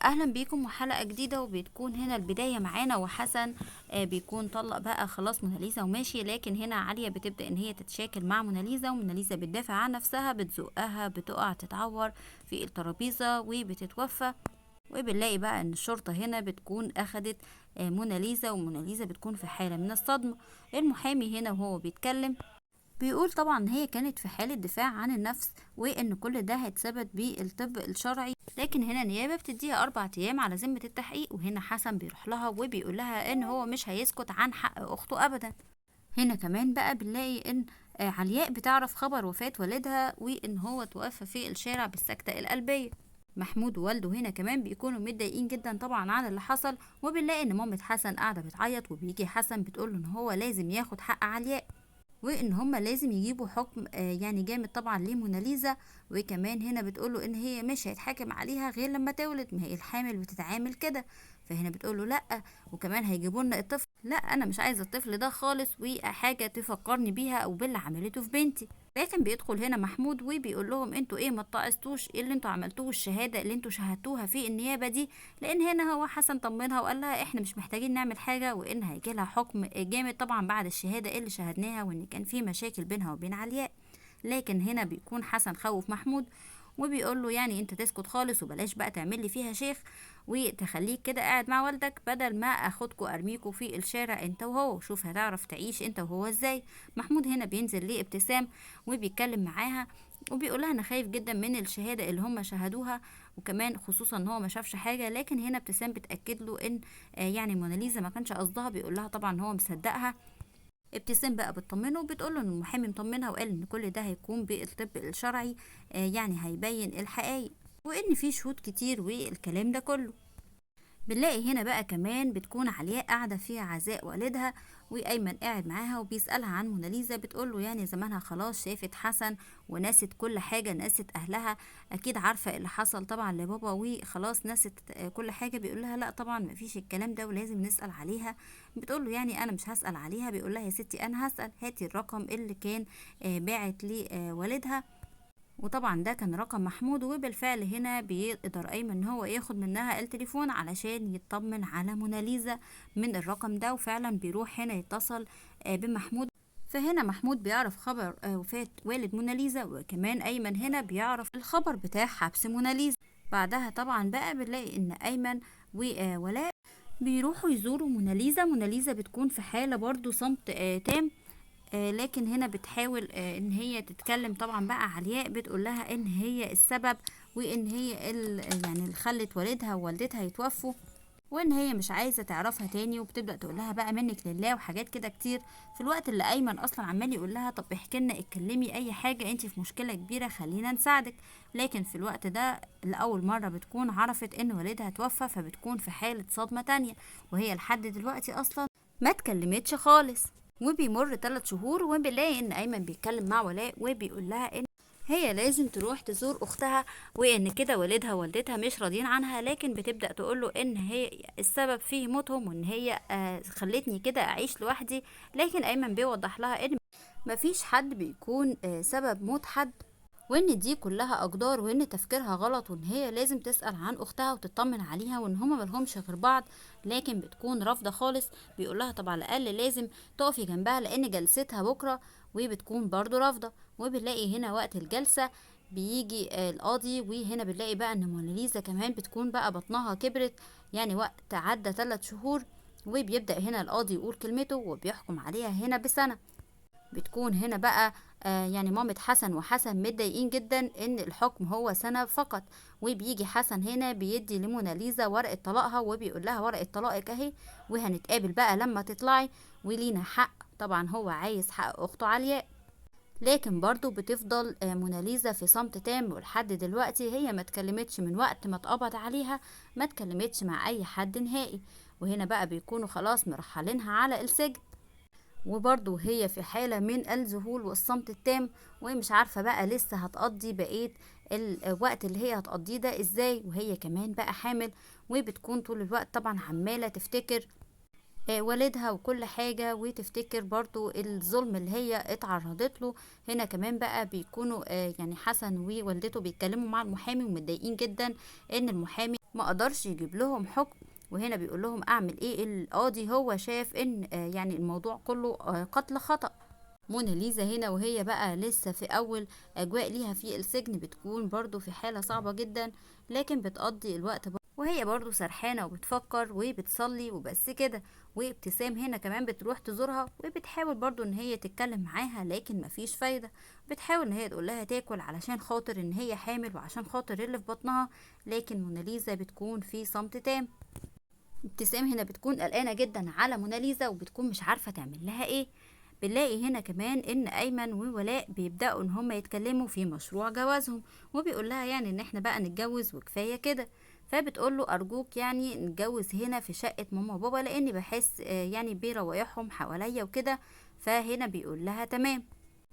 اهلا بيكم وحلقه جديده، وبتكون هنا البدايه معانا وحسن بيكون طلق بقى خلاص موناليزا وماشي. لكن هنا عاليه بتبدا ان هي تتشاكل مع موناليزا، وموناليزا بتدافع عن نفسها، بتزقها، بتقع تتعور في الترابيزه وبتتوفى. وبنلاقي بقى ان الشرطه هنا بتكون اخدت موناليزا، وموناليزا بتكون في حاله من الصدمه. المحامي هنا وهو بيتكلم بيقول طبعا ان هي كانت في حالة دفاع عن النفس، وان كل ده هيتثبت بالطب الشرعي. لكن هنا النيابة بتديها 4 ايام على ذمة التحقيق، وهنا حسن بيروح لها وبيقول لها ان هو مش هيسكت عن حق اخته ابدا. هنا كمان بقى بنلاقي ان علياء بتعرف خبر وفاة والدها، وان هو توفى في الشارع بالسكتة القلبية. محمود ووالده هنا كمان بيكونوا متضايقين جدا طبعا عن اللي حصل، وبنلاقي ان مامة حسن قاعدة بتعيط، وبيجي حسن بتقول ان هو لازم ياخد حق علياء، وان هما لازم يجيبوا حكم يعني جامد طبعا لموناليزا. وكمان هنا بتقوله ان هي مش هيتحاكم عليها غير لما تولد، ما هي الحامل بتتعامل كده. فهنا بتقوله لا، وكمان هيجيبوا لنا الطفل. لا انا مش عايزه الطفل ده خالص، وحاجه تفكرني بيها او باللي عملته في بنتي. لكن بيدخل هنا محمود وبيقول لهم انتوا ايه ما اتعظتوش؟ ايه اللي انتوا عملتوه؟ الشهاده اللي انتوا شهدتوها في النيابه دي. لان هنا هو حسن طمنها وقال لها احنا مش محتاجين نعمل حاجه، وان هيجي لها حكم جامد طبعا بعد الشهاده اللي شهدناها، وان كان في مشاكل بينها وبين علياء. لكن هنا بيكون حسن خوف محمود، وبيقول له يعني انت تسكت خالص وبلاش بقى تعمل لي فيها شيخ، وتخليك كده قاعد مع والدك بدل ما اخدكوا ارميكوا في الشارع انت وهو، شوف هتعرف تعيش انت وهو ازاي. محمود هنا بينزل لابتسام وبيتكلم معاها، وبيقولها انا خايف جدا من الشهاده اللي هم شهدوها، وكمان خصوصا ان هو ما شافش حاجه. لكن هنا ابتسام بتاكد له ان يعني موناليزا ما كانش قصدها، بيقول لها طبعا هو مصدقها. ابتسام بقى بتطمنه وبتقول له ان المحامي مطمنها، وقال ان كل ده هيكون بالطب الشرعي، يعني هيبين الحقائق، وان في شهود كتير والكلام ده كله. بنلاقي هنا بقى كمان بتكون علياء قاعدة في عزاء والدها، وأيمن قاعد معاها وبيسألها عن موناليزا، بتقوله يعني زمانها خلاص شافت حسن ونست كل حاجة، نست أهلها، أكيد عارفة اللي حصل طبعا لبابا وخلاص نست كل حاجة. بيقول لها لا طبعا مفيش الكلام ده ولازم نسأل عليها. بتقوله يعني أنا مش هسأل عليها. بيقول لها يا ستي أنا هسأل، هاتي الرقم اللي كان باعت لي والدها. وطبعا ده كان رقم محمود، وبالفعل هنا بيقدر ايمن ان هو ياخد منها التليفون علشان يطمن على موناليزا من الرقم ده، وفعلا بيروح هنا يتصل بمحمود. فهنا محمود بيعرف خبر وفاة والد موناليزا، وكمان ايمن هنا بيعرف الخبر بتاع حبس موناليزا. بعدها طبعا بقى بنلاقي ان ايمن وولاء بيروحوا يزوروا موناليزا. موناليزا بتكون في حالة برضو صمت تام، لكن هنا بتحاول ان هي تتكلم طبعا بقى علياء، بتقول لها ان هي السبب، وان هي يعني اللي خلت والدها ووالدتها يتوفوا، وان هي مش عايزه تعرفها تاني. وبتبدا تقول لها بقى منك لله وحاجات كده كتير، في الوقت اللي ايمن اصلا عمال يقول لها طب احكي لنا، اتكلمي اي حاجه، انت في مشكله كبيره خلينا نساعدك. لكن في الوقت ده لاول مره بتكون عرفت ان والدها توفى، فبتكون في حاله صدمه تانية، وهي لحد دلوقتي اصلا ما اتكلمتش خالص. وبيمر 3 شهور وبنلاقي ان ايمن بيتكلم مع ولاء، وبيقول لها ان هي لازم تروح تزور اختها، وان كده والدها ووالدتها مش راضيين عنها. لكن بتبدا تقول له ان هي السبب في موتهم، وان هي خلتني كده اعيش لوحدي. لكن ايمن بيوضح لها ان مفيش حد بيكون سبب موت حد، وان دي كلها اقدار، وان تفكيرها غلط، وان هي لازم تسأل عن اختها وتطمن عليها، وان هما ملهمش غير بعض. لكن بتكون رافضة خالص. بيقولها طب على الاقل لازم تقفي جنبها لان جلستها بكرة، وبتكون برضو رافضة. وبنلاقي هنا وقت الجلسة بيجي القاضي، وهنا بنلاقي بقى ان موناليزا كمان بتكون بقى بطنها كبرت، يعني وقت عدى 3 شهور. وبيبدأ هنا القاضي يقول كلمته وبيحكم عليها هنا بسنة. بتكون هنا بقى يعني مامة حسن وحسن متضايقين جدا ان الحكم هو سنة فقط. وبيجي حسن هنا بيدي لموناليزا ورقة طلاقها، وبيقول لها ورقة طلاقك اهي، وهنتقابل بقى لما تطلعي ولينا حق. طبعا هو عايز حق اخته علياء. لكن برضو بتفضل موناليزا في صمت تام، ولحد دلوقتي هي ما اتكلمتش من وقت ما اتقبض عليها، ما اتكلمتش مع اي حد نهائي. وهنا بقى بيكونوا خلاص مرحلينها على السجن، وبرضه هي في حالة من الذهول والصمت التام، ومش عارفة بقى لسه هتقضي بقية الوقت اللي هي هتقضيه ده ازاي، وهي كمان بقى حامل. وبتكون طول الوقت طبعا عمالة تفتكر والدها وكل حاجة، وتفتكر برضو الظلم اللي هي اتعرضت له. هنا كمان بقى بيكونوا يعني حسن ووالدته بيتكلموا مع المحامي ومتضايقين جدا ان المحامي ما قدرش يجيب لهم حكم. وهنا بيقول لهم اعمل ايه؟ القاضي هو شاف ان يعني الموضوع كله قتل خطأ. موناليزا هنا وهي بقى لسه في اول اجواء ليها في السجن بتكون برضو في حالة صعبة جدا، لكن بتقضي الوقت وهي برضو سرحانة وبتفكر وبتصلي وبس كده. وابتسام هنا كمان بتروح تزورها وبتحاول برضو ان هي تتكلم معاها، لكن مفيش فايدة. بتحاول ان هي تقول لها تاكل علشان خاطر ان هي حامل وعشان خاطر اللي في بطنها، لكن موناليزا بتكون في صمت تام. ابتسام هنا بتكون قلقانة جدا على موناليزا وبتكون مش عارفة تعمل لها ايه. بنلاقي هنا كمان ان ايمن وولاء بيبداوا ان هما يتكلموا في مشروع جوازهم، وبيقول لها يعني ان احنا بقى نتجوز وكفايه كده. فبتقول له ارجوك يعني نتجوز هنا في شقه ماما وبابا، لاني بحس يعني بروايحهم حواليا وكده. فهنا بيقول لها تمام.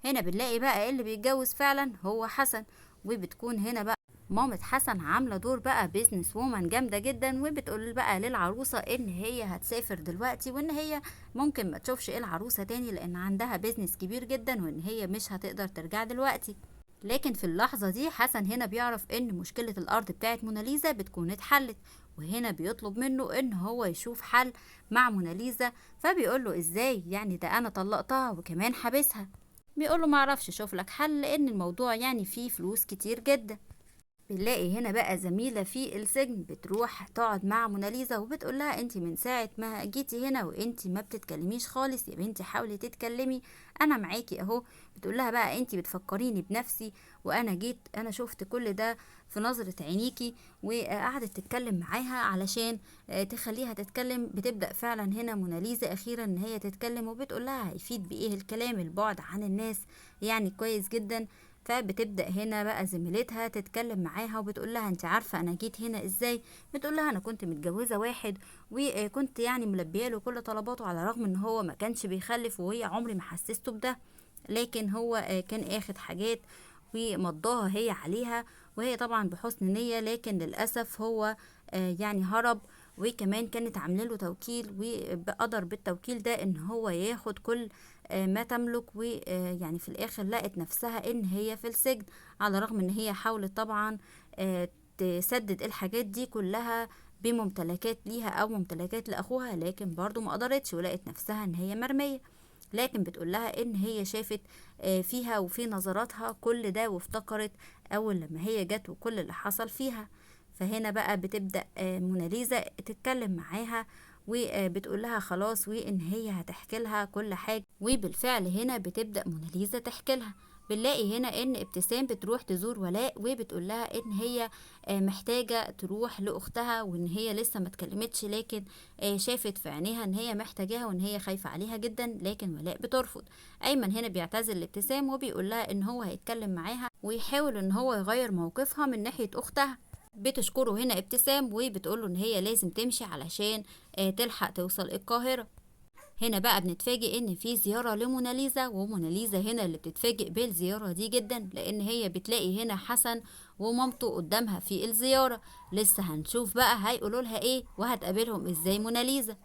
هنا بنلاقي بقى اللي بيتجوز فعلا هو حسن. وبتكون هنا بقى مامة حسن عاملة دور بقى بيزنس وومن جامدة جدا، وبتقول بقى للعروسة ان هي هتسافر دلوقتي وان هي ممكن ما تشوفش العروسة تاني لان عندها بيزنس كبير جدا وان هي مش هتقدر ترجع دلوقتي. لكن في اللحظة دي حسن هنا بيعرف ان مشكلة الارض بتاعت موناليزا بتكون اتحلت، وهنا بيطلب منه ان هو يشوف حل مع موناليزا. فبيقول له ازاي يعني؟ ده انا طلقتها وكمان حابسها. بيقول له معرفش، شوف لك حل لان الموضوع يعني فيه فلوس كتير جدا. بنلاقي هنا بقى زميلة في السجن بتروح تقعد مع موناليزا وبتقول لها انت من ساعة ما جيتي هنا وانت ما بتتكلميش خالص، يا بنتي حاولي تتكلمي، انا معاكي اهو. بتقول لها بقى انت بتفكريني بنفسي، وانا جيت انا شفت كل ده في نظرة عينيكي. وقعدت تتكلم معاها علشان تخليها تتكلم. بتبدأ فعلا هنا موناليزا اخيرا ان هي تتكلم، وبتقول لها هيفيد بايه الكلام؟ البعد عن الناس يعني كويس جدا. فبتبدأ هنا بقى زميلتها تتكلم معاها وبتقول لها انت عارفة انا جيت هنا ازاي؟ بتقول لها انا كنت متجوزة واحد وكنت يعني ملبيه له كل طلباته، على الرغم ان هو ما كانش بيخلف وهي عمري ما حسسته بده، لكن هو كان اخد حاجات ومضاها هي عليها، وهي طبعا بحسن نية، لكن للأسف هو يعني هرب. وكمان كانت عامله له توكيل وقدر بالتوكيل ده ان هو ياخد كل ما تملك. ويعني في الاخر لقت نفسها ان هي في السجن، على الرغم ان هي حاولت طبعا تسدد الحاجات دي كلها بممتلكات ليها او ممتلكات لاخوها، لكن برضو ما قدرتش ولقت نفسها ان هي مرمية. لكن بتقول لها ان هي شافت فيها وفي نظراتها كل ده، وافتكرت اول لما هي جت وكل اللي حصل فيها. فهنا بقى بتبدأ موناليزا تتكلم معاها وبتقول لها خلاص وان هي هتحكي لها كل حاجة. وبالفعل هنا بتبدأ موناليزا تحكي لها. بنلاقي هنا ان ابتسام بتروح تزور ولاء وبتقول لها ان هي محتاجة تروح لاختها، وان هي لسه ما اتكلمتش، لكن شافت في عينيها ان هي محتاجاها وان هي خايفة عليها جدا، لكن ولاء بترفض. ايمن هنا بيعتذر لابتسام وبيقول لها ان هو هيتكلم معاها ويحاول ان هو يغير موقفها من ناحية اختها. بتشكره هنا ابتسام وبتقوله ان هي لازم تمشي علشان تلحق توصل القاهرة. هنا بقى بنتفاجئ ان في زيارة لموناليزا، وموناليزا هنا اللي بتتفاجئ بالزيارة دي جدا، لان هي بتلاقي هنا حسن ومامته قدامها في الزيارة. لسه هنشوف بقى هيقولوا لها ايه وهتقابلهم ازاي موناليزا.